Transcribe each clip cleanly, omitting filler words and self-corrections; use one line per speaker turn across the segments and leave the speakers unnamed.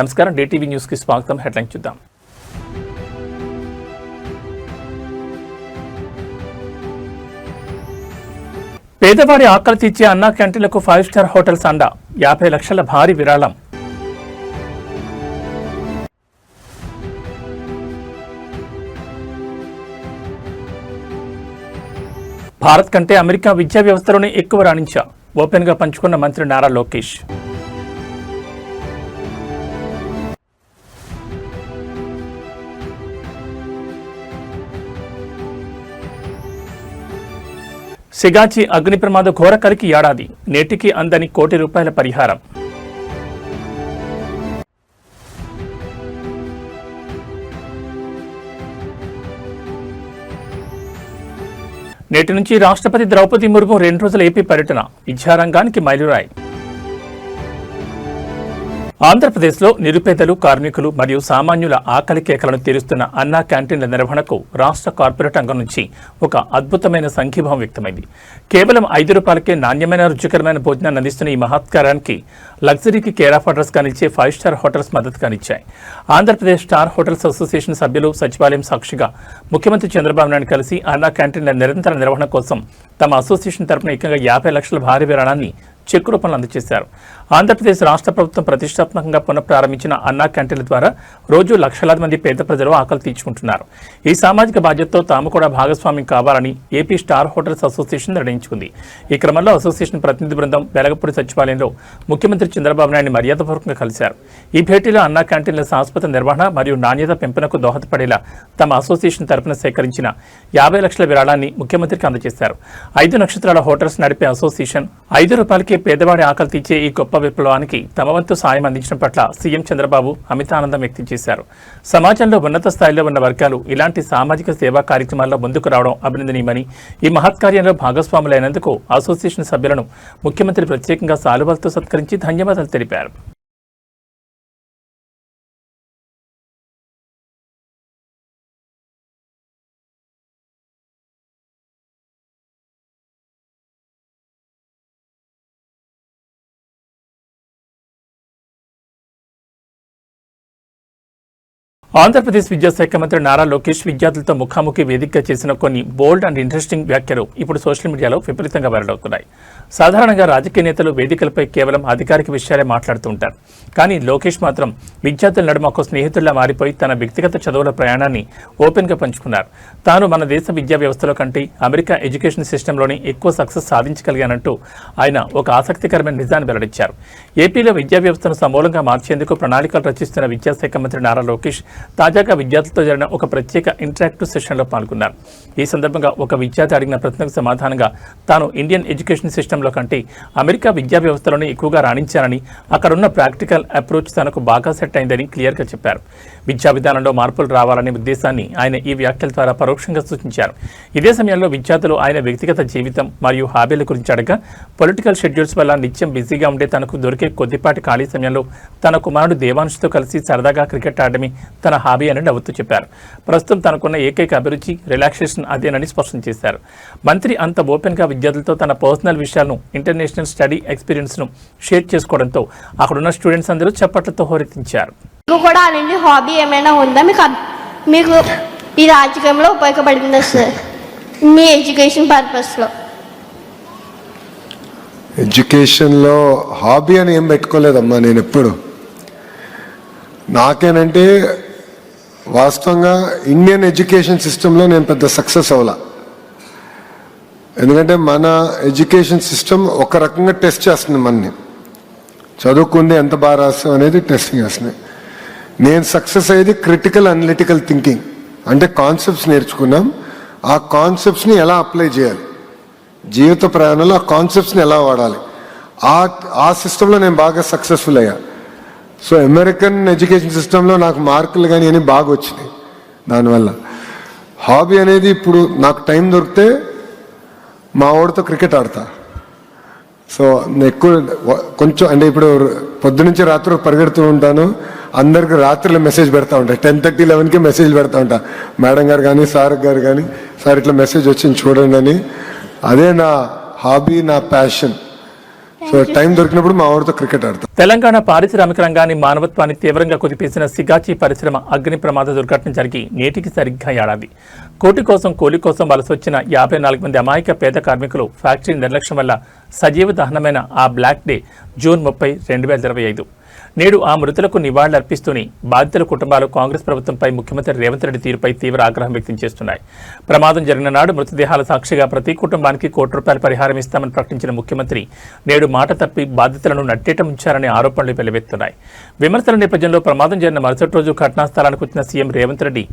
నమస్కారం, DTV news కి స్వాగతం. హెడ్లైన్ చూద్దాం. పేదవాడి ఆకలి తీర్చే అన్నా క్యాంటీన్లకు 5 స్టార్ హోటల్స్ అండ 50 లక్షల భారీ విరాళం. భారత్ కంటే అమెరికా విద్యా వ్యవస్థలోనే ఎక్కువ రాణించా ఓపెన్ గా పంచుకున్న మంత్రి నారా లోకేష్. సిగాచి అగ్ని ప్రమాద ఘోరకరికి ఏడాది, నేటికి అందని ₹1 కోటి పరిహారం. నేటి నుంచి రాష్ట్రపతి ద్రౌపది ముర్ము 2 రోజుల ఏపీ పర్యటన, విద్యారంగానికి మైలురాయి. ఆంధ్రప్రదేశ్లో నిరుపేదలు, కార్మికులు మరియు సామాన్యుల ఆకలి కేకలను తీరుస్తున్న అన్నా క్యాంటీన్ల నిర్వహణకు రాష్ట్ర కార్పొరేట్ రంగం నుంచి ఒక అద్భుతమైన సంఘీభావం వ్యక్తమైంది. కేవలం ₹5కే నాణ్యమైన, రుచికరమైన భోజనాన్ని అందిస్తున్న ఈ మహత్కారానికి లగ్జరీకి కేర్ ఆఫ్ అడ్రస్గా నిలిచే 5 స్టార్ హోటల్స్ మద్దతుగా నిలిచాయి. ఆంధ్రప్రదేశ్ స్టార్ హోటల్స్ అసోసియేషన్ సభ్యులు సచివాలయం సాక్షిగా ముఖ్యమంత్రి చంద్రబాబు నాయుడు కలిసి అన్నా క్యాంటీన్ల నిరంతర నిర్వహణ కోసం తమ అసోసియేషన్ తరపున ఏకంగా 50 లక్షల భారీ విరాళాన్ని చెక్కు రూపంలో అందజేశారు. ఆంధ్రప్రదేశ్ రాష్ట్ర ప్రభుత్వం ప్రతిష్టాత్మకంగా పునఃప్రారంభించిన అన్నా క్యాంటీన్ల ద్వారా రోజు లక్షలాది మంది పేద ప్రజలు ఆకలి తీర్చుకుంటున్నారు. ఈ సామాజిక బాధ్యతతో తాము కూడా భాగస్వామ్యం కావాలని ఏపీ స్టార్ హోటల్స్ అసోసియేషన్ నిర్ణయించుకుంది. ఈ క్రమంలో అసోసియేషన్ ప్రతినిధి బృందం వెలగపూడి సచివాలయంలో ముఖ్యమంత్రి చంద్రబాబు నాయుడిని మర్యాదపూర్వకంగా కలిశారు. ఈ భేటీలో అన్నా క్యాంటీన్ల శాశ్వత నిర్వహణ మరియు నాణ్యత పెంపునకు దోహదపడేలా తమ అసోసియేషన్ తరపున సేకరించిన 50 లక్షల విరాళాన్ని ముఖ్యమంత్రికి అందజేశారు. 5 నక్షత్రాల హోటల్స్ నడిపే అసోసియేషన్ ₹5కే పేదవాడి ఆకలి తీర్చే ఈ గొప్ప విప్లవానికి తమ వంతు సాయం అందించడం పట్ల సీఎం చంద్రబాబు అమితానందం వ్యక్తం చేశారు. సమాజంలో ఉన్నత స్థాయిలో ఉన్న వర్గాలు ఇలాంటి సామాజిక సేవా కార్యక్రమాల్లో ముందుకు రావడం అభినందనీయమని, ఈ మహత్కార్యంలో భాగస్వాములైనందుకు అసోసియేషన్ సభ్యులను ముఖ్యమంత్రి ప్రత్యేకంగా సాలువాలతో సత్కరించి ధన్యవాదాలు తెలిపారు. ఆంధ్రప్రదేశ్ విద్యాశాఖ మంత్రి నారా లోకేష్ విద్యార్థులతో ముఖాముఖి వేదికగా చేసిన కొన్ని బోల్డ్ అండ్ ఇంట్రెస్టింగ్ వ్యాఖ్యలు ఇప్పుడు సోషల్ మీడియాలో విపరీతంగా వైరల్ అవుతున్నాయి. సాధారణంగా రాజకీయ నేతలు వేదికలపై కేవలం అధికారిక విషయాలే మాట్లాడుతూ ఉంటారు. కానీ లోకేష్ మాత్రం విద్యార్థుల నడుమ ఒక స్నేహితుల్లా మారిపోయి తన వ్యక్తిగత చదువుల ప్రయాణాన్ని ఓపెన్గా పంచుకున్నారు. తాను మన దేశ విద్యా వ్యవస్థలో కంటే అమెరికా ఎడ్యుకేషన్ సిస్టంలోనే ఎక్కువ సక్సెస్ సాధించగలిగానంటూ ఆయన ఒక ఆసక్తికరమైన నిజాన్ని వెల్లడించారు. ఏపీలో విద్యా వ్యవస్థను సమూలంగా మార్చేందుకు ప్రణాళికలు రచిస్తున్న విద్యాశాఖ మంత్రి నారా లోకేష్ తాజాగా విద్యార్థులతో జరిగిన ఒక ప్రత్యేక ఇంటరాక్టివ్ సెషన్లో పాల్గొన్నారు. ఈ సందర్భంగా ఒక విద్యార్థి అడిగిన ప్రశ్నకు సమాధానంగా తాను ఇండియన్ ఎడ్యుకేషన్ సిస్టంలో కంటే అమెరికా విద్యా వ్యవస్థలోనే ఎక్కువగా రాణించానని, అక్కడున్న ప్రాక్టికల్ అప్రోచ్ తనకు బాగా సెట్ అయిందని క్లియర్గా చెప్పారు. విద్యా విధానంలో మార్పులు రావాలనే ఉద్దేశాన్ని ఆయన ఈ వ్యాఖ్యల ద్వారా పరోక్షంగా సూచించారు. ఇదే సమయంలో విద్యార్థులు ఆయన వ్యక్తిగత జీవితం మరియు హాబీల గురించి అడగా, పొలిటికల్ షెడ్యూల్స్ వల్ల నిత్యం బిజీగా ఉండే తనకు దొరికే కొద్దిపాటి ఖాళీ సమయంలో తన కుమారుడు దేవాంశుతో కలిసి సరదాగా క్రికెట్ ఆడమే తన హాబీ అని నవ్వుతూ చెప్పారు. ప్రస్తుతం తనకున్న ఏకైక అభిరుచి, రిలాక్సేషన్ అదేనని స్పష్టం చేశారు. మంత్రి అంత ఓపెన్గా విద్యార్థులతో తన పర్సనల్ విషయాలను, ఇంటర్నేషనల్ స్టడీ ఎక్స్పీరియన్స్ను షేర్ చేసుకోవడంతో అక్కడున్న స్టూడెంట్స్ అందరూ చప్పట్లతో హోరెత్తించారు.
మీకు కూడా అలాంటి హాబీ ఏమైనా ఉందా? మీకు ఈ రాజకీయంలో ఉపయోగపడిందా సార్ మీ ఎడ్యుకేషన్ పర్పస్లో?
ఎడ్యుకేషన్లో హాబీ అని ఏం పెట్టుకోలేదమ్మా నేను ఎప్పుడు. నాకేనంటే వాస్తవంగా ఇండియన్ ఎడ్యుకేషన్ సిస్టంలో నేను పెద్ద సక్సెస్ అవ్వాల. ఎందుకంటే మన ఎడ్యుకేషన్ సిస్టమ్ ఒక రకంగా టెస్ట్ చేస్తుంది మనని. చదువుకుంది ఎంత బాగా రాస్తాం అనేది టెస్టింగ్ చేస్తుంది. నేను సక్సెస్ అయ్యేది క్రిటికల్ అనలిటికల్ థింకింగ్. అంటే కాన్సెప్ట్స్ నేర్చుకున్నాం, ఆ కాన్సెప్ట్స్ని ఎలా అప్లై చేయాలి, జీవిత ప్రయాణంలో ఆ కాన్సెప్ట్స్ని ఎలా వాడాలి, ఆ సిస్టంలో నేను బాగా సక్సెస్ఫుల్ అయ్యా. సో అమెరికన్ ఎడ్యుకేషన్ సిస్టంలో నాకు మార్కులు కానీ అని బాగా వచ్చినాయి. దానివల్ల హాబీ అనేది ఇప్పుడు నాకు టైం దొరికితే మా వాడితో క్రికెట్ ఆడతా. సో ఎక్కువ కొంచెం అంటే ఇప్పుడు పొద్దునుంచి రాత్రి పరిగెడుతూ ఉంటాను. అందరికి రాత్రిలో మెసేజ్ పెడతా ఉంటా, 10:30, 11కి మెసేజ్ పెడతా ఉంటా. మేడం గారు కానీ సార్ గారు కానీ, సార్ ఇట్లా మెసేజ్ వచ్చింది చూడండి అని. అదే నా హాబీ, నా ప్యాషన్. సో టైం దొరికినప్పుడు మా వాడితో క్రికెట్ ఆడతాం.
తెలంగాణ పారిశ్రామిక రంగాన్ని మానవత్వాన్ని తీవ్రంగా కుదిపేసిన సిగాచి పరిశ్రమ అగ్ని ప్రమాద దుర్ఘటన జరిగి నేటికి సరిగ్గా ఏడాది. కోటి కోసం కూలి కోసం వలస వచ్చిన 54 మంది అమాయక పేద కార్మికులు ఫ్యాక్టరీ నిర్లక్ష్యం వల్ల సజీవ దహనమైన ఆ బ్లాక్ డే జూన్ 30, 2025. నేడు ఆ మృతులకు నివాళులర్పిస్తూనే బాధితుల కుటుంబాలు కాంగ్రెస్ ప్రభుత్వంపై ముఖ్యమంత్రి రేవంత్ రెడ్డి తీరుపై తీవ్ర ఆగ్రహం వ్యక్తం చేస్తున్నాయి. ప్రమాదం జరిగిన నాడు మృతదేహాల సాక్షిగా ప్రతి కుటుంబానికి ₹1 పరిహారం ఇస్తామని ప్రకటించిన ముఖ్యమంత్రి నేడు మాట తప్పి బాధితులను నట్టేట ఉంచారనే ఆరోపణలు వెలువెత్తున్నాయి. విమర్శల నేపథ్యంలో ప్రమాదం జరిగిన మరుసటి రోజు ఘటనా స్థలానికి వచ్చిన సీఎం రేవంత్ రెడ్డి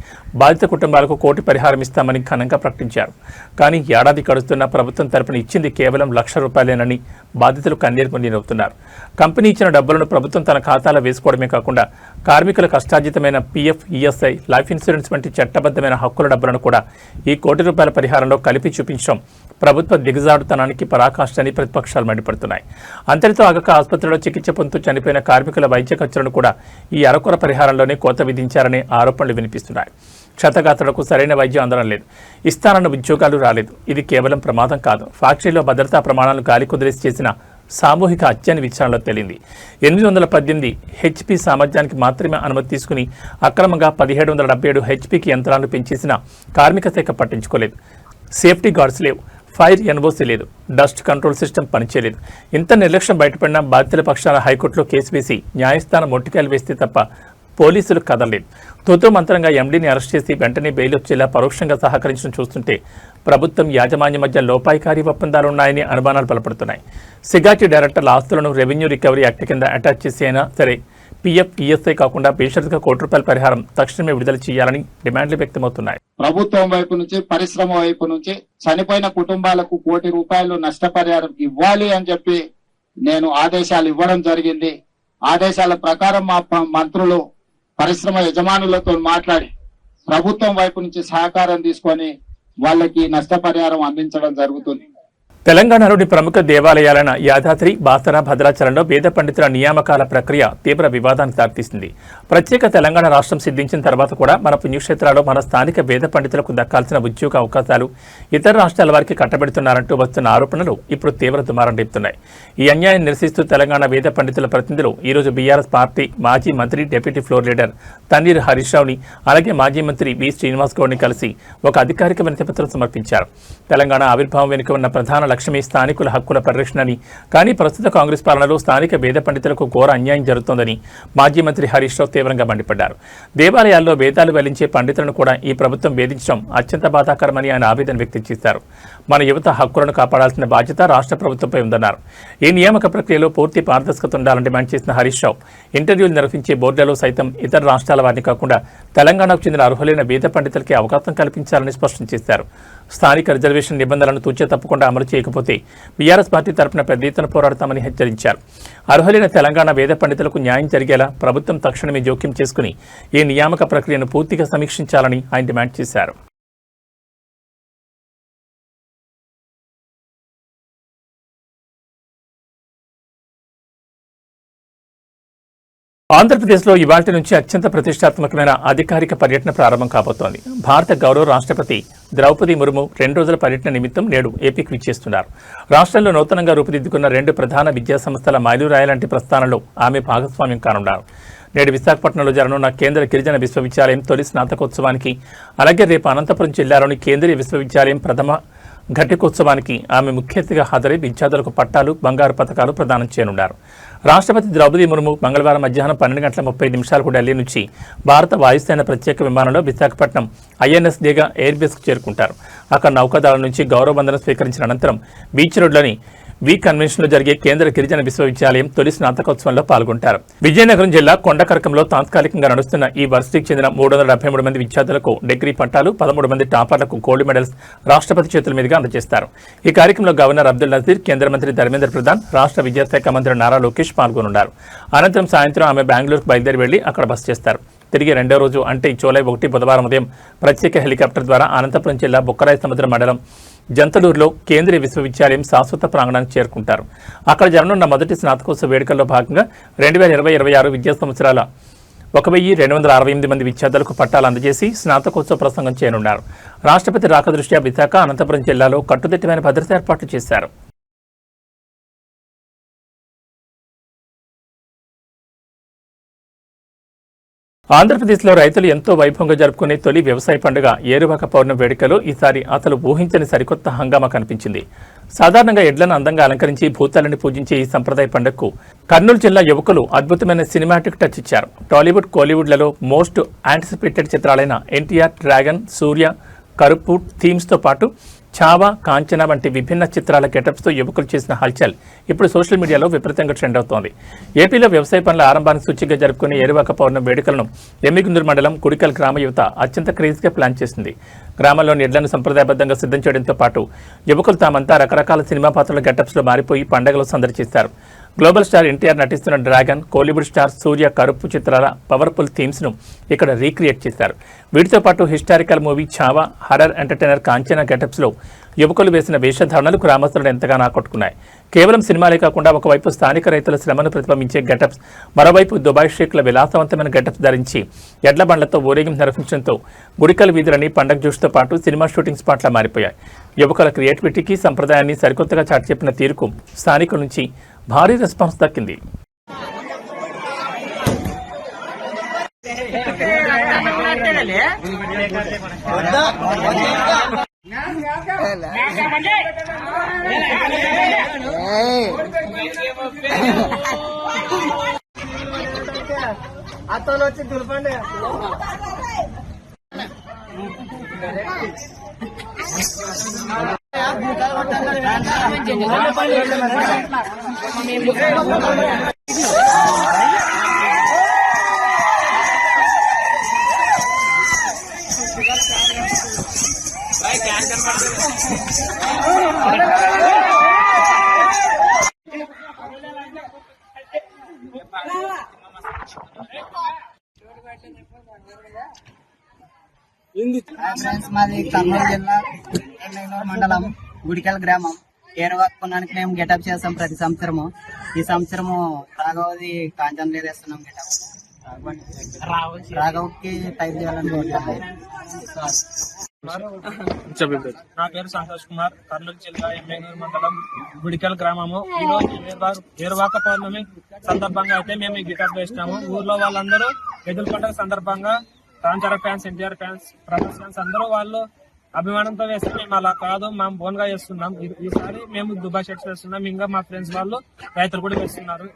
బాధిత కుటుంబాలకు ₹1 పరిహారం ఇస్తామని ఘనంగా ప్రకటించారు. కానీ ఏడాది గడుస్తున్న ప్రభుత్వం తరపున ఇచ్చింది కేవలం ₹1,00,000 బాధితులు కన్నీరు మున్నీరవుతున్నారు. కంపెనీ ఇచ్చిన డబ్బులను ప్రభుత్వం తన ఖాతాలో వేసుకోవడమే కాకుండా కార్మికుల కష్టార్జితమైన పీఎఫ్, ఈఎస్ఐ, లైఫ్ ఇన్సూరెన్స్ వంటి చట్టబద్ధమైన హక్కుల డబ్బులను కూడా ఈ ₹1 పరిహారంలో కలిపి చూపించడం ప్రభుత్వ దిగజారుతనానికి పరాకాష్ఠని ప్రతిపక్షాలు మండిపడుతున్నాయి. అంతటితో ఆగక ఆసుపత్రిలో చికిత్స పొందుతూ చనిపోయిన కార్మికుల వైద్య ఖర్చులను కూడా ఈ అరకొర పరిహారంలోనే కోత విధించారనే ఆరోపణలు వినిపిస్తున్నాయి. క్షతగాత్రులకు సరైన వైద్యం అందడం లేదు, ఇస్తానన్న ఉద్యోగాలు రాలేదు. ఇది కేవలం ప్రమాదం కాదు, ఫ్యాక్టరీలో భద్రతా ప్రమాణాలను గాలి కుదిరేసి చేసిన సామూహిక హత్యని విచారణలో తేలింది. 818 హెచ్పీ సామర్థ్యానికి మాత్రమే అనుమతి తీసుకుని అక్రమంగా 1777 హెచ్పీకి యంత్రాలను పెంచేసిన కార్మిక శాఖ పట్టించుకోలేదు. సేఫ్టీ గార్డ్స్ లేవు, ఫైర్ ఎన్ఓసీ లేదు, డస్ట్ కంట్రోల్ సిస్టమ్ పనిచేయలేదు. ఇంత నిర్లక్ష్యం బయటపడిన బాధితుల పక్షాన హైకోర్టులో కేసు వేసి న్యాయస్థానం మొట్టికాయలు వేస్తే తప్ప పోలీసులు కదలలేదు. తూతూ మంత్రంగా ఎండీని అరెస్ట్ చేసి వెంటనే బెయిల్ వచ్చేలా పరోక్షంగా సహకరించడం చూస్తుంటే ప్రభుత్వం యాజమాన్యం మధ్య లోపాయికారీ ఒప్పందాలున్నాయని అనుమానాలు బలపడుతున్నాయి. సిగాచి డైరెక్టర్ల ఆస్తులను రెవెన్యూ రికవరీ యాక్ట్ కింద అటాచ్ చేసి అయినా సరే పీఎఫ్, ఈఎస్ఐ కాకుండా బేషరతుగా ₹1 పరిహారం తక్షణమే విడుదల చేయాలని డిమాండ్లు వ్యక్తమవుతున్నాయి.
ప్రభుత్వం వైపు నుంచి, పరిశ్రమ వైపు నుంచి చనిపోయిన కుటుంబాలకు ₹1 నష్టపరిహారం ఇవ్వాలి అని చెప్పి నేను ఆదేశాలు ఇవ్వడం జరిగింది. ఆదేశాల ప్రకారం మా మంత్రులు పరిశ్రమ యజమానులతో మాట్లాడి ప్రభుత్వం వైపు నుంచి సహకారం తీసుకొని వాళ్ళకి నష్టపరిహారం అందించడం జరుగుతుంది.
తెలంగాణలోని ప్రముఖ దేవాలయాలైన యాదాద్రి, బాసర, భద్రాచలంలో వేద పండితుల నియామకాల ప్రక్రియ తీవ్ర వివాదానికి దారితీసింది. ప్రత్యేక తెలంగాణ రాష్ట్రం సిద్ధించిన తర్వాత కూడా మన పుణ్యక్షేత్రాల్లో మన స్థానిక వేద పండితులకు దక్కాల్సిన ఉద్యోగ అవకాశాలు ఇతర రాష్ట్రాల వారికి కట్టబెడుతున్నారంటూ వస్తున్న ఆరోపణలు ఇప్పుడు తీవ్ర దుమారం రేపుతున్నాయి. ఈ అన్యాయం నిరసిస్తూ తెలంగాణ వేద పండితుల ప్రతినిధులు ఈరోజు బీఆర్ఎస్ పార్టీ మాజీ మంత్రి, deputy floor leader Thanneer Harish రావుని, అలాగే మాజీ మంత్రి వి శ్రీనివాస్ గౌడ్ని కలిసి ఒక అధికారిక వినతిపత్రం సమర్పించారు. తెలంగాణ ఆవిర్భావం వెనుక ఉన్న ప్రధాన లక్ష్యమే స్థానికుల హక్కుల పరిరక్షణని, కానీ ప్రస్తుత కాంగ్రెస్ పాలనలో స్థానిక వేద పండితులకు ఘోర అన్యాయం జరుగుతోందని మాజీ మంత్రి హరీష్ రావు తీవ్రంగా మండిపడ్డారు. దేవాలయాల్లో వేదాలు వెలించే పండితులను కూడా ఈ ప్రభుత్వం వేధించడం అత్యంత బాధాకరమని ఆయన ఆవేదన వ్యక్తం చేశారు. మన యువత హక్కులను కాపాడాల్సిన బాధ్యత రాష్ట్ర ప్రభుత్వంపై ఉందన్నారు. ఈ నియామక ప్రక్రియలో పూర్తి పారదర్శకత ఉండాలని డిమాండ్ చేసిన హరీష్ రావు ఇంటర్వ్యూలు నిర్వహించే బోర్డులలో సైతం ఇతర రాష్ట్రాల వారిని కాకుండా తెలంగాణకు చెందిన అర్హులైన వేద పండితులకి అవకాశం కల్పించాలని స్పష్టం చేశారు. స్థానిక రిజర్వేషన్ నిబంధనలను తూచే తప్పకుండా అమలు చేయకపోతే బీఆర్ఎస్ పార్టీ తరపున పెద్ద ఎత్తున పోరాడతామని హెచ్చరించారు. అర్హులైన తెలంగాణ వేద పండితులకు న్యాయం జరిగేలా ప్రభుత్వం తక్షణమే జోక్యం చేసుకుని ఈ నియామక ప్రక్రియను పూర్తిగా సమీక్షించాలని ఆయన డిమాండ్ చేశారు. ఆంధ్రప్రదేశ్లో ఇవాల్టి నుంచి అత్యంత ప్రతిష్టాత్మకమైన అధికారిక పర్యటన ప్రారంభం కాబోతోంది. భారత గౌరవ రాష్ట్రపతి ద్రౌపది ముర్ము 2 రోజుల పర్యటన నిమిత్తం నేడు ఏపీకి విచ్చేస్తున్నారు. రాష్ట్రంలో నూతనంగా రూపుదిద్దుకున్న 2 ప్రధాన విద్యాసంస్థల మైలురాయలాంటి ప్రస్థానంలో ఆమె భాగస్వామ్యం కానున్నారు. నేడు విశాఖపట్నంలో జరగనున్న కేంద్ర గిరిజన విశ్వవిద్యాలయం తొలి స్నాతకోత్సవానికి, అలాగే రేపు అనంతపురం జిల్లాలోని కేంద్రీయ విశ్వవిద్యాలయం ప్రథమ ఘటికోత్సవానికి ఆమె ముఖ్య అతిథిగా హాజరై విద్యార్థులకు పట్టాలు, బంగారు పథకాలు ప్రదానం చేయనున్నారు. రాష్ట్రపతి ద్రౌపది ముర్ము మంగళవారం మధ్యాహ్నం 12:30 ఢిల్లీ నుంచి భారత వాయుసేన ప్రత్యేక విమానంలో విశాఖపట్నం ఐఎన్ఎస్ డేగా ఎయిర్ బేస్కు చేరుకుంటారు. అక్కడ నౌకాదళం నుంచి గౌరవ వందనం స్వీకరించిన అనంతరం బీచ్ రోడ్లోని వి కన్వెన్షన్లో జరిగే కేంద్ర గిరిజన విశ్వవిద్యాలయం తొలి స్నాతకోత్సవంలో పాల్గొంటారు. విజయనగరం జిల్లా కొండకరకంలో తాత్కాలికంగా నడుస్తున్న ఈ వర్సిటీకి చెందిన 373 మంది విద్యార్థులకు డిగ్రీ పట్టాలు, 13 మంది టాపర్లకు గోల్డ్ మెడల్స్ రాష్ట్రపతి చేతుల మీదుగా అందజేస్తారు. ఈ కార్యక్రమంలో గవర్నర్ అబ్దుల్ నజీర్, కేంద్ర మంత్రి ధర్మేంద్ర ప్రధాన్, రాష్ట్ర విద్యాశాఖ మంత్రి నారా లోకేష్ పాల్గొనున్నారు. అనంతరం సాయంత్రం ఆమె బెంగళూరుకు బయలుదేరి వెళ్లి అక్కడ బస చేస్తారు. తిరిగి 2వ రోజు అంటే జూలై 1 బుధవారం ఉదయం ప్రత్యేక హెలికాప్టర్ ద్వారా అనంతపురం జిల్లా బుక్కరాయ సముద్ర మండలం జంతలూరులో కేంద్రీయ విశ్వవిద్యాలయం శాశ్వత ప్రాంగణానికి చేరుకుంటారు. అక్కడ జరగనున్న మొదటి స్నాతకోత్సవ వేడుకల్లో భాగంగా 2020-26 విద్యా సంవత్సరాల 1268 మంది విద్యార్థులకు పట్టాలు అందజేసి స్నాతకోత్సవ ప్రసంగం చేయనున్నారు. రాష్ట్రపతి రాక దృష్ట్యా విశాఖ, అనంతపురం జిల్లాలో కట్టుదిట్టమైన భద్రతా ఏర్పాట్లు చేశారు. ఆంధ్రప్రదేశ్లో రైతులు ఎంతో వైభవంగా జరుపుకునే తొలి వ్యవసాయ పండుగ ఏరువాక పౌర్ణమి వేడుకలో ఈసారి అసలు ఊహించని సరికొత్త హంగామా కనిపించింది. సాధారణంగా ఎడ్లను అందంగా అలంకరించి భూతాలని పూజించే ఈ సంప్రదాయ పండుగకు కర్నూలు జిల్లా యువకులు అద్భుతమైన సినిమాటిక్ టచ్ ఇచ్చారు. టాలీవుడ్, కోలీవుడ్లలో మోస్ట్ యాంటిసిపేటెడ్ చిత్రాలైన ఎన్టీఆర్, డ్రాగన్, సూర్య, కరుపు థీమ్స్తో పాటు చావా, కాంచన వంటి విభిన్న చిత్రాల గెటప్స్తో యువకులు చేసిన హల్చల్ ఇప్పుడు సోషల్ మీడియాలో విపరీతంగా ట్రెండ్ అవుతోంది. ఏపీలో వ్యవసాయ పనుల ఆరంభానికి సూచికగా జరుపుకునే ఏరువాక పౌర్ణమి వేడుకలను ఎమ్మిగుందూరు మండలం కుడికల్ గ్రామ యువత అత్యంత క్రేజీగా ప్లాన్ చేసింది. గ్రామంలోని ఎడ్లను సంప్రదాయబద్ధంగా సిద్ధం చేయడంతో పాటు యువకులు తామంతా రకరకాల సినిమా పాత్రల గెటప్స్లో మారిపోయి పండుగలో సందడి చేశారు. గ్లోబల్ స్టార్ ఎన్టీఆర్ నటిస్తున్న డ్రాగన్, కోలీవుడ్ స్టార్ సూర్య, కరుపు చిత్రాల పవర్ఫుల్ థీమ్స్ను ఇక్కడ రీక్రియేట్ చేశారు. వీటితో పాటు historical movie Chhaava, horror entertainer Kanchana గెటప్స్లో యువకులు వేసిన వేషధారణలు గ్రామస్తులను ఎంతగానో ఆకట్టుకున్నాయి. కేవలం సినిమాలే కాకుండా ఒకవైపు స్థానిక రైతుల శ్రమను ప్రతిబింబించే గెటప్స్, మరోవైపు దుబాయ్ షేక్ల విలాసవంతమైన గెటప్స్ ధరించి ఎడ్ల బండ్లతో ఊరేగింపు నిర్వహించడంతో గుడికల్ వీధులని పండగ జోష్తో పాటు సినిమా షూటింగ్ స్పాట్లా మారిపోయాయి. యువకుల క్రియేటివిటీకి, సంప్రదాయాన్ని సరికొత్తగా చాటి చెప్పిన తీరుకు స్థానికుల నుంచి భారీ రెస్పాన్స్ దక్కింది.
అతను వచ్చి దులపండి.
ఫ్రెండ్స్, మాది కర్నూలు జిల్లా ఎమ్మిగనూరు మండలం గుడికల్ గ్రామం. ఏరువాక పున్నానికి మేము గెటప్ చేస్తాం ప్రతి సంవత్సరము. ఈ సంవత్సరము రాఘవది కాంచన మీద వేస్తున్నాం గెటప్. రాఘవ్కి టైప్ చేయాలని కోరుతున్నాం.
నా పేరు సంతోష్ కుమార్, కర్నూలు జిల్లా ఎమ్మిగనూరు మండలం గుడికల్ గ్రామము. ఈ రోజు ఏరువాక పౌర్ణమి సందర్భంగా అయితే మేము ఈ గిటార్ వేసినాము. ఊర్లో వాళ్ళందరూ ఎదురు పండుగ సందర్భంగా కాంచారా fans, NTR fans, Prabhas fans అందరూ వాళ్ళు అభిమానంతో వేస్తే మేము అలా కాదు, మేము బోన్ గా చేస్తున్నాం. ఈసారి మేము దుబాయ్ షర్ట్స్ వేస్తున్నాం. ఇంకా మా ఫ్రెండ్స్ వాళ్ళు రైతులు కూడా వేస్తున్నారు.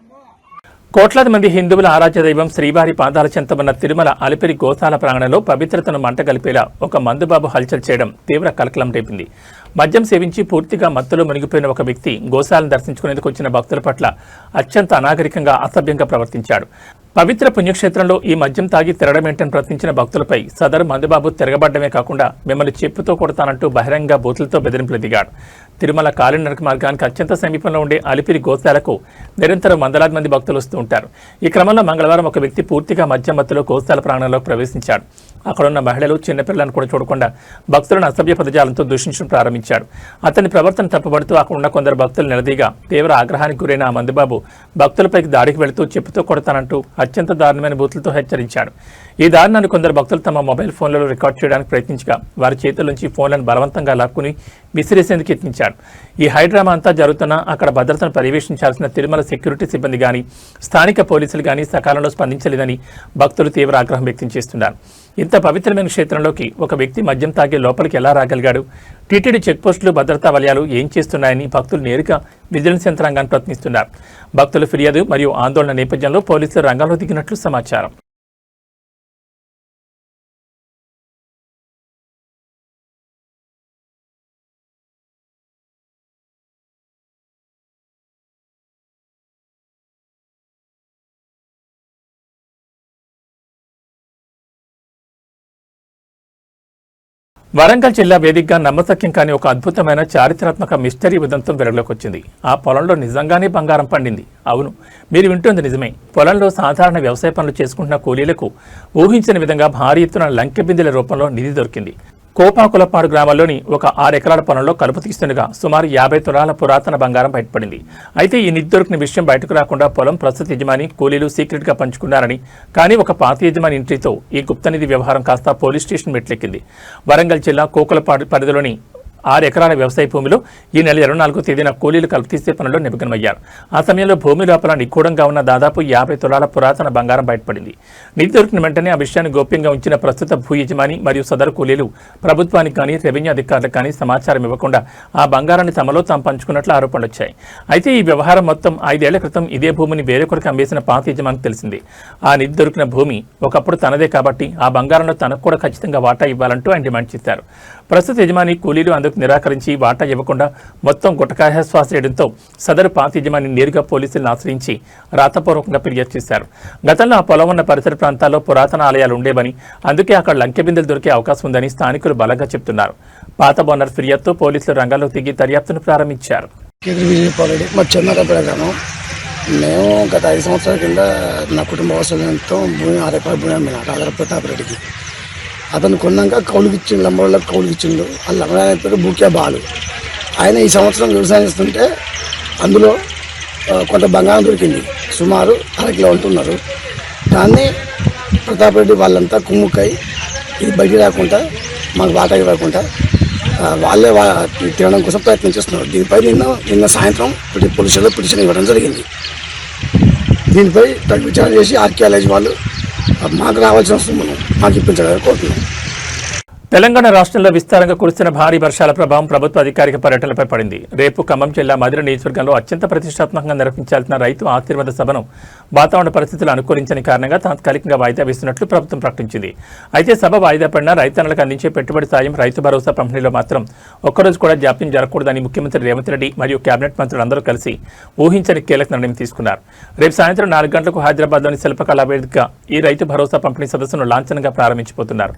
కోట్లాది మంది హిందువుల ఆరాధ్య దైవం శ్రీవారి పాదాల చెంత ఉన్న తిరుమల అలిపిరి గోశాల ప్రాంగణంలో పవిత్రతను మంటగలిపేలా ఒక మందుబాబు హల్చల్ చేయడం తీవ్ర కలకలం రేపింది. మద్యం సేవించి పూర్తిగా మత్తులో మునిగిపోయిన ఒక వ్యక్తి గోశాలను దర్శించుకునేందుకు వచ్చిన భక్తుల పట్ల అత్యంత అనాగరికంగా, అసభ్యంగా ప్రవర్తించాడు. పవిత్ర పుణ్యక్షేత్రంలో ఈ మద్యం తాగి తిరగడమేంటని ప్రశ్నించిన భక్తులపై సదరు మందుబాబు తిరగబడ్డమే కాకుండా మిమ్మల్ని చెప్పుతో కొడతానంటూ బహిరంగ బూతులతో బెదిరింపులు దిగాడు. తిరుమల కాలినడక మార్గానికి అత్యంత సమీపంలో ఉండే అలిపిరి గోశాలకు నిరంతరం వందలాది మంది భక్తులు వస్తూ ఉంటారు. ఈ క్రమంలో మంగళవారం ఒక వ్యక్తి పూర్తిగా మద్యం మత్తులో గోశాల ప్రాంగణంలోకి ప్రవేశించాడు. అక్కడున్న మహిళలు, చిన్నపిల్లలను కూడా చూడకుండా భక్తులను అసభ్య పదజాలంతో దూషించడం ప్రారంభించాడు. అతని ప్రవర్తన తప్పుపడుతూ అక్కడున్న కొందరు భక్తులు నిలదీగా తీవ్ర ఆగ్రహానికి గురైన ఆ మందుబాబు భక్తులపైకి దాడికి వెళుతూ చెప్పుతో కొడతానంటూ అత్యంత దారుణమైన బూతులతో హెచ్చరించాడు. ఈ దారుణాన్ని కొందరు భక్తులు తమ మొబైల్ ఫోన్లలో రికార్డ్ చేయడానికి ప్రయత్నించగా వారి చేతుల నుంచి ఫోన్లను బలవంతంగా లాక్కుని విసిరేసేందుకు యత్నించాడు. ఈ హైడ్రామా అంతా జరుగుతున్నా అక్కడ భద్రతను పర్యవేక్షించాల్సిన తిరుమల సెక్యూరిటీ సిబ్బంది కానీ, స్థానిక పోలీసులు కానీ సకాలంలో స్పందించలేదని భక్తులు తీవ్ర ఆగ్రహం వ్యక్తం చేస్తున్నారు. ఇంత పవిత్రమైన క్షేత్రంలోకి ఒక వ్యక్తి మద్యం తాగి లోపలికి ఎలా రాగలిగాడు? టీటీడీ చెక్పోస్టులు, భద్రతా వలయాలు ఏం చేస్తున్నాయని భక్తులు నేరుగా విజిలెన్స్ యంత్రాంగాన్ని ప్రశ్నిస్తున్నారు. భక్తుల ఫిర్యాదు మరియు ఆందోళన నేపథ్యంలో పోలీసులు రంగంలో దిగినట్లు సమాచారం. వరంగల్ జిల్లా వేదికగా నమ్మశక్యం కాని ఒక అద్భుతమైన చారిత్రాత్మక మిస్టరీ ఉదంతం వెలుగులోకి వచ్చింది. ఆ పొలంలో నిజంగానే బంగారం పండింది. అవును, మీరు వింటుంది నిజమే. పొలంలో సాధారణ వ్యవసాయ పనులు చేసుకుంటున్న కూలీలకు ఊహించని విధంగా భారీ ఎత్తున లంకె బిందెల రూపంలో నిధి దొరికింది. కోపాకులపాడు గ్రామంలోని ఒక 6 ఎకరాల పొలంలో కలుపు తీస్తుండగా సుమారు 50 తులాల పురాతన బంగారం బయటపడింది. అయితే ఈ నిధి దొరికిన విషయం బయటకు రాకుండా పొలం ప్రస్తుత యజమాని, కూలీలు సీక్రెట్గా పంచుకున్నారని, కానీ ఒక పాత యజమాని ఎంట్రీతో ఈ గుప్త నిధి వ్యవహారం కాస్త పోలీస్ స్టేషన్ మెట్లెక్కింది. వరంగల్ జిల్లా కోకులపాడు పరిధిలోని 6 ఎకరాల వ్యవసాయ భూమిలో ఈ నెల 24వ తేదీన కూలీలు కల్పిస్తే పనుల్లో నిమగ్నమయ్యారు. ఆ సమయంలో భూమి లోపల నిగూఢంగా ఉన్న దాదాపు 50 తులాల పురాతన బంగారం బయటపడింది. నిధి దొరికిన వెంటనే ఆ విషయాన్ని గోప్యంగా ఉంచిన ప్రస్తుత భూ యజమాని మరియు సదరు కూలీలు ప్రభుత్వానికి కానీ రెవెన్యూ అధికారులకు కానీ సమాచారం ఇవ్వకుండా ఆ బంగారాన్ని తమలో తాము పంచుకున్నట్లు ఆరోపణలు వచ్చాయి. అయితే ఈ వ్యవహారం మొత్తం 5 ఏళ్ల క్రితం ఇదే భూమిని వేరొకరికి అమ్మేసిన పాత యజమానికి తెలిసింది. ఆ నిధి దొరికిన భూమి ఒకప్పుడు తనదే కాబట్టి ఆ బంగారంలో తనకు కూడా ఖచ్చితంగా వాటా ఇవ్వాలంటూ ఆయన డిమాండ్ చేశారు. ప్రస్తుత యజమాని కూలీలు అందుకు నిరాకరించి వాటా ఇవ్వకుండా మొత్తం గుట్టకాయ శ్వాస చేయడంతో సదరు పాత యజమాని నేరుగా పోలీసులను ఆశ్రయించి రాతపూర్వకంగా ఫిర్యాదు చేశారు. గతంలో ఆ పొలం ఉన్న పరిసర ప్రాంతాల్లో పురాతన ఆలయాలు ఉండేవని, అందుకే అక్కడ లంకె బిందెలు దొరికే అవకాశం ఉందని స్థానికులు బలంగా చెబుతున్నారు. పాత బోనర్ ఫిర్యాదుతో పోలీసులు రంగంలో దిగి దర్యాప్తును ప్రారంభించారు.
మా చిన్నపేట గ్రామం. మేము గత 5 సంవత్సరాల కింద నా కుటుంబ అవసరంతో భూమి 6 ఎకరాల భూమి అమ్మిన రాజా ప్రతాపరెడ్డికి. అతను కొన్నాక కౌలుకి ఇచ్చిండు, లంబోళ్ళకి కౌలుకి ఇచ్చిండు. ఆ లంబరాయన పేరు బూక్యా బాలు. ఆయన ఈ సంవత్సరం వ్యవసాయం చేస్తుంటే అందులో కొంత బంగారం దొరికింది. సుమారు 1/2 కిలో ఉంటున్నారు. దాన్ని ప్రతాపరెడ్డి వాళ్ళంతా కుమ్ముక్కై ఇది బయట రాకుండా మాకు వాటా ఇవ్వకుండా వాళ్ళే తినడం కోసం ప్రయత్నం చేస్తున్నారు. దీనిపై నిన్న సాయంత్రం పోలీసులో పిటిషన్ ఇవ్వడం జరిగింది. దీనిపై విచారణ చేసి ఆర్కియాలజీ వాళ్ళు మాకు రావాల్సిన వస్తువులను మాకు ఇప్పించాలని కోరుతున్నాం.
తెలంగాణ రాష్ట్రంలో విస్తారంగా కురుస్తున్న భారీ వర్షాల ప్రభావం ప్రభుత్వ అధికారిక పర్యటనలపై పడింది. రేపు ఖమ్మం జిల్లా మధిర నియోజకవర్గంలో అత్యంత ప్రతిష్టాత్మకంగా నిర్వహించాల్సిన రైతు ఆశీర్వాద సభను వాతావరణ పరిస్థితులు అనుకూలించని కారణంగా తాత్కాలికంగా వాయిదా వేస్తున్నట్లు ప్రభుత్వం ప్రకటించింది. అయితే సభ వాయిదా పడినా రైతన్నలకు అందించే పెట్టుబడి సాయం రైతు భరోసా పంపిణీలో మాత్రం ఒక్కరోజు కూడా జాప్యం జరగకూడదని ముఖ్యమంత్రి రేవంత్ రెడ్డి మరియు కేబినెట్ మంత్రులందరూ కలిసి ఊహించని కీలక నిర్ణయం తీసుకున్నారు. రేపు సాయంత్రం 4 గంటలకు హైదరాబాద్లోని శిల్పకళా వేదిక ఈ రైతు భరోసా పంపిణీ సదస్సును లాంఛనంగా ప్రారంభించబోతున్నారు.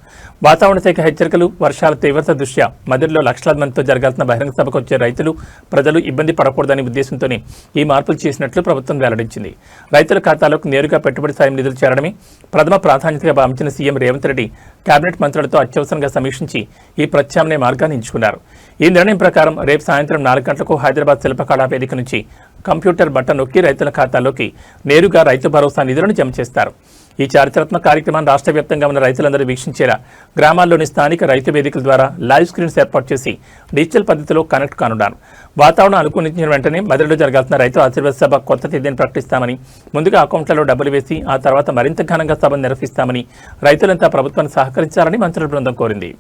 వాతావరణ శాఖ హెచ్చరికలు, వర్షాల తీవ్రత దృష్ట్యా మదిరిలో లక్షలాది మందితో జరగాల్సిన బహిరంగ సభకు వచ్చే రైతులు, ప్రజలు ఇబ్బంది పడకూడదనే ఉద్దేశంతోనే ఈ మార్పులు చేసినట్లు ప్రభుత్వం వెల్లడించింది. రైతుల ఖాతాలోకి నేరుగా పెట్టుబడి సాయం నిధులు చేరడమే ప్రథమ ప్రాధాన్యతగా భావించిన సీఎం రేవంత్ రెడ్డి కేబినెట్ మంత్రులతో అత్యవసరంగా సమీక్షించి ఈ ప్రత్యామ్నాయ మార్గాన్ని ఎంచుకున్నారు. ఈ నిర్ణయం ప్రకారం రేపు సాయంత్రం 4 గంటలకు హైదరాబాద్ శిల్పకళా వేదిక నుంచి కంప్యూటర్ బటన్ నొక్కి రైతుల ఖాతాలోకి నేరుగా రైతు భరోసా నిధులను జమ చేస్తారు. ఈ చారిత్రాత్మక కార్యక్రమాన్ని రాష్ట్ర వ్యాప్తంగా ఉన్న రైతులందరూ వీక్షించేలా గ్రామాల్లోని స్థానిక రైతు వేదికల ద్వారా లైవ్ స్క్రీన్స్ ఏర్పాటు చేసి డిజిటల్ పద్ధతిలో కనెక్ట్ కానున్నారు. వాతావరణం అనుకూలించిన వెంటనే మదిరిలో జరగాల్సిన రైతు ఆశీర్వాద సభ కొత్త తేదీని ప్రకటిస్తామని, ముందుగా అకౌంట్లలో డబ్బులు వేసి ఆ తర్వాత మరింత ఘనంగా సభను నిర్వహిస్తామని రైతులంతా ప్రభుత్వాన్ని సహకరించాలని మంత్రుల బృందం కోరింది.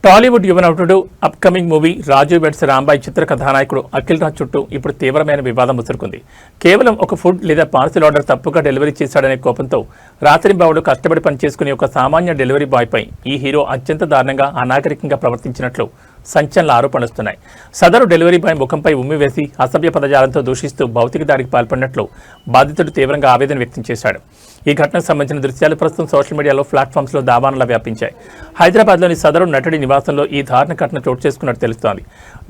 టాలీవుడ్ యువ నటుడు అప్కమింగ్ మూవీ రాజు వెడ్స్ రాంబాయ్ చిత్ర కథానాయకుడు అఖిల్ రాజ్ చుట్టూ ఇప్పుడు తీవ్రమైన వివాదం ముసురుకుంది. కేవలం ఒక ఫుడ్ లేదా పార్సిల్ ఆర్డర్ తప్పుగా డెలివరీ చేశాడనే కోపంతో రాత్రింబావులు కష్టపడి పనిచేసుకునే ఒక సామాన్య డెలివరీ బాయ్పై ఈ హీరో అత్యంత దారుణంగా అనాగరికంగా ప్రవర్తించినట్లు సంచలన ఆరోపణలు వస్తున్నాయి. సదరు డెలివరీ బాయ్ ముఖంపై ఉమ్మి వేసి అసభ్య పదజాలంతో దూషిస్తూ భౌతిక దాడికి పాల్పడినట్లు బాధితుడు తీవ్రంగా ఆవేదన వ్యక్తం చేశాడు. ఈ ఘటనకు సంబంధించిన దృశ్యాలు ప్రస్తుతం సోషల్ మీడియాలో ప్లాట్ఫామ్స్లో దావానలా వ్యాపించాయి. హైదరాబాద్లోని సదరు నటుడి నివాసంలో ఈ దారుణ ఘటన చోటు చేసుకున్నట్టు తెలుస్తోంది.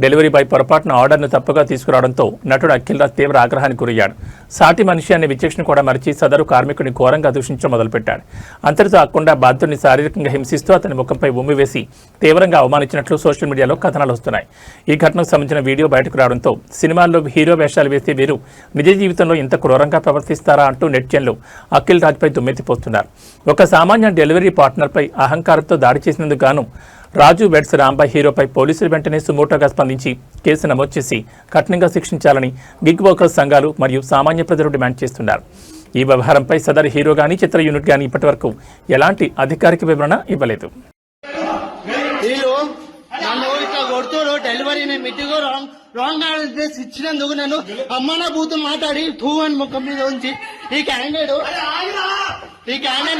డెలివరీ బాయ్ పొరపాటున ఆర్డర్ను తప్పుగా తీసుకురావడంతో నటుడు అఖిల్ రాజ్ తీవ్ర ఆగ్రహానికి గురయ్యాడు. సాటి మనిషి అనే విచక్షణ కూడా మరిచి సదరు కార్మికుడిని ఘోరంగా దూషించడం మొదలుపెట్టాడు. అంతటితో ఆకుండా బాధితుడిని శారీరకంగా హింసిస్తూ అతని ముఖంపై ఉమ్మి వేసి తీవ్రంగా అవమానించినట్లు సోషల్ మీడియాలో కథనాలు వస్తున్నాయి. ఈ ఘటనకు సంబంధించిన వీడియో బయటకు రావడంతో సినిమాల్లో హీరో వేషాలు వేసే వీరు నిజ జీవితంలో ఇంత క్రూరంగా ప్రవర్తిస్తారా అంటూ నెటిజన్లు అఖిల్ రాజ్పై దుమ్మెత్తిపోతున్నారు. ఒక సామాన్య డెలివరీ పార్ట్నర్పై అహంకారంతో దాడి చేసినందుకు గాను రాజు వెడ్స్ రాంబాయ్ హీరోపై పోలీసులు వెంటనే సుమోటోగా స్పందించి కేసు నమోదు చేసి కఠినంగా శిక్షించాలని గిగ్ వర్కర్స్ సంఘాలు మరియు సామాన్య ప్రజలు డిమాండ్ చేస్తున్నారు. ఈ వ్యవహారంపై సదరు హీరో గానీ చిత్ర యూనిట్ గానీ ఇప్పటివరకు ఎలాంటి అధికారిక వివరణ ఇవ్వలేదు.
డెలివరీ మీటింగ్ రాంగ్ అడ్రస్ ఇచ్చినందుకు నన్ను అమ్మ నా బూతు మాట్లాడి టూ అని ముఖం మీద ఉంచి ఈ క్యాండిడేట్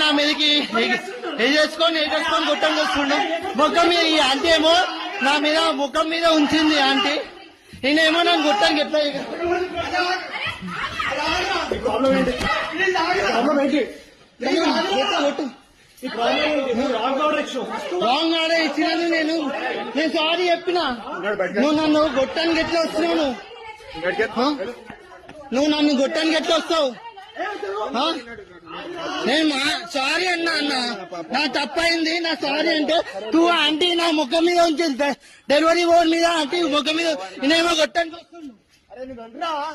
నా మీదకి వేసుకొని గుట్టం వస్తుండే ముఖం మీద. ఈ ఆంటీ ఏమో నా మీద ముఖం మీద ఉంచింది ఆంటీ, నేనేమో నన్ను గుట్టానికి ఎట్లా రాంగ్ ఆర్డర్ ఇచ్చినందుకు నేను సారీ చెప్పినా. నువ్వు నన్ను గొట్టానికి ఎట్లా వస్తున్నావు? నువ్వు నన్ను గొట్టానికి ఎట్లా వస్తావు? నేను సారీ అన్నా నా తప్పైంది, నా సారీ అంటే టూ ఆంటీ నా ముఖం మీద ఉంచింది డెలివరీ బోర్డు మీద ఆంటీ ముఖం మీద నేనేమో గొట్టానికి వస్తున్నావు.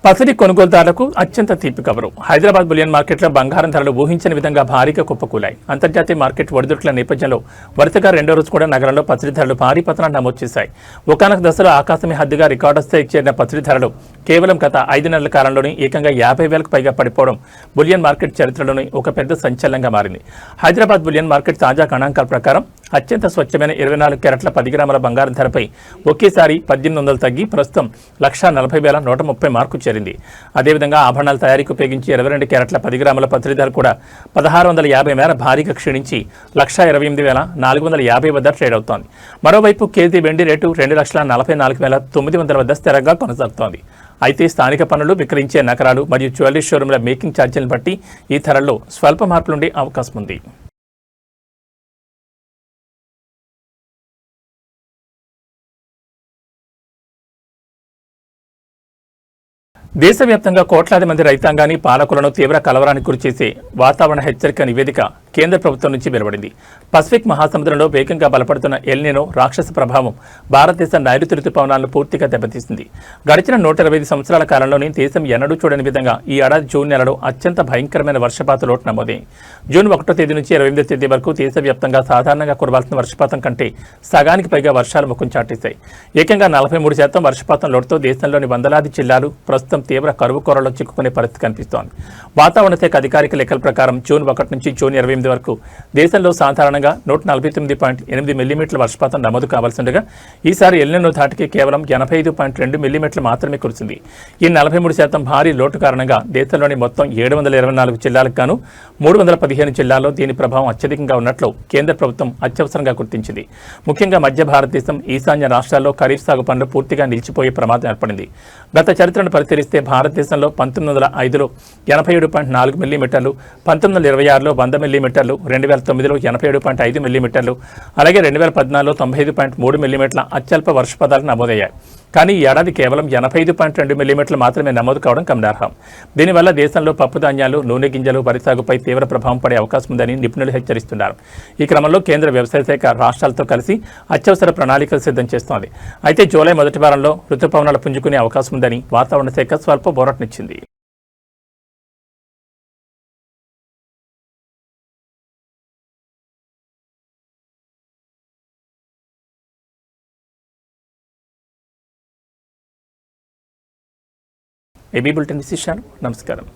పసిడి కొనుగోలుదారులకు అత్యంత తీపి కబరు. హైదరాబాద్ బులియన్ మార్కెట్లో బంగారం ధరలు ఊహించని విధంగా భారీగా కుప్పకూలాయి. అంతర్జాతీయ మార్కెట్ ఒడిదుడుకుల నేపథ్యంలో వరుసగా రెండో రోజు కూడా నగరంలో పసిడి ధరలు భారీ పతనాన్ని నమోదు చేశాయి. ఒకానొక దశలో ఆకాశమే హద్దుగా రికార్డు స్థాయికి చేరిన పసిడి ధరలు కేవలం గత 5 నెలల కాలంలోనే ఏకంగా 50,000కు పైగా పడిపోవడం బులియన్ మార్కెట్ చరిత్రలోని ఒక పెద్ద సంచలనంగా మారింది. హైదరాబాద్ బులియన్ మార్కెట్ తాజా గణాంకాల ప్రకారం అత్యంత స్వచ్ఛమైన 24 క్యారెట్ల 10 గ్రాముల బంగారం ధరపై ఒకేసారి 1800 తగ్గి ప్రస్తుతం 1,40,130 మార్కు చేరింది. అదేవిధంగా ఆభరణాల తయారీకి ఉపయోగించి 22 క్యారెట్ల 10 గ్రాముల పసిడి ధర కూడా 1,650 మేర భారీగా క్షీణించి 1,28,450 వద్ద ట్రేడ్ అవుతోంది. మరోవైపు కేజీ వెండి రేటు 2,44,900 వద్ద స్థిరంగా కొనసాగుతోంది. అయితే స్థానిక పన్నులు, విక్రయించే నగరాలు మరియు జ్యువెలరీ షోరూంల మేకింగ్ ఛార్జీలను బట్టి ఈ ధరల్లో స్వల్ప మార్పులుండే అవకాశం ఉంది. దేశవ్యాప్తంగా కోట్లాది మంది రైతాంగాన్ని, పాలకులను తీవ్ర కలవరానికి గురిచేసే వాతావరణ హెచ్చరిక నివేదిక కేంద్ర ప్రభుత్వం నుంచి వెలువడింది. పసిఫిక్ మహాసముద్రంలో వేగంగా బలపడుతున్న ఎల్ నినో రాక్షస ప్రభావం భారతదేశ నైరుతి రుతుపవనాలను పూర్తిగా దెబ్బతీసింది. గడిచిన 125 సంవత్సరాల కాలంలోనే దేశం ఎన్నడూ చూడని విధంగా ఈ ఏడాది జూన్ నెలలో అత్యంత భయంకరమైన వర్షపాత లోటు నమోదైంది. జూన్ 1వ తేదీ నుంచి 28వ తేదీ వరకు దేశవ్యాప్తంగా సాధారణంగా కురవాల్సిన వర్షపాతం కంటే సగానికి పైగా వర్షాలు ముఖం చాటేశాయి. ఏకంగా 43% వర్షపాతం లోటుతో దేశంలోని వందలాది జిల్లాలు ప్రస్తుతం తీవ్ర కరువు కోరలో చిక్కుకునే పరిస్థితి కనిపిస్తోంది. వాతావరణ శాఖ అధికారిక లెక్కల ప్రకారం జూన్ 1 నుంచి జూన్ 28 వరకు దేశంలో సాధారణంగా 149.8 మిల్లీమీటర్ల వర్షపాతం నమోదు కావాల్సిండగా ఈసారి ఎల్ నినో ధాటికి కేవలం 85.2 మిల్లీమీటర్లు మాత్రమే కురిసింది. ఈ 43% భారీ లోటు కారణంగా దేశంలోని మొత్తం 724 జిల్లాలకు గాను 315 జిల్లాల్లో దీని ప్రభావం అత్యధికంగా ఉన్నట్లు కేంద్ర ప్రభుత్వం అత్యవసరంగా గుర్తించింది. ముఖ్యంగా మధ్య భారతదేశం, ఈశాన్య రాష్ట్రాల్లో ఖరీఫ్ సాగు పనులు పూర్తిగా నిలిచిపోయే ప్రమాదం ఏర్పడింది. గత చరిత్రను పరిశీలిస్తే భారతదేశంలో 1905లో 87.4 మిల్లీమీటర్లు, 1926లో 100 మిల్లీమీటర్లు, 2009లో 87.5 మిల్లీమీటర్లు, అలాగే 2014లో 95.3 మిల్లీమీటర్ల అత్యల్ప వర్షపాతాలు నమోదయ్యాయి. కానీ ఈ ఏడాది కేవలం 85.2 మిల్లీమీటర్లు మాత్రమే నమోదు కావడం గమనార్హం. దీనివల్ల దేశంలో పప్పు ధాన్యాలు, నూనె గింజలు, వరి సాగుపై తీవ్ర ప్రభావం పడే అవకాశం ఉందని నిపుణులు హెచ్చరిస్తున్నారు. ఈ క్రమంలో కేంద్ర వ్యవసాయ శాఖ రాష్ట్రాలతో కలిసి అత్యవసర ప్రణాళికలు సిద్ధం చేస్తోంది. అయితే జూలై మొదటి వారంలో రుతుపవనాలు పుంజుకునే అవకాశం ఉందని వాతావరణ శాఖ స్వల్ప బోరటనిచ్చింది. ఏబీ బులెటిన్ విశేషాలు. నమస్కారం.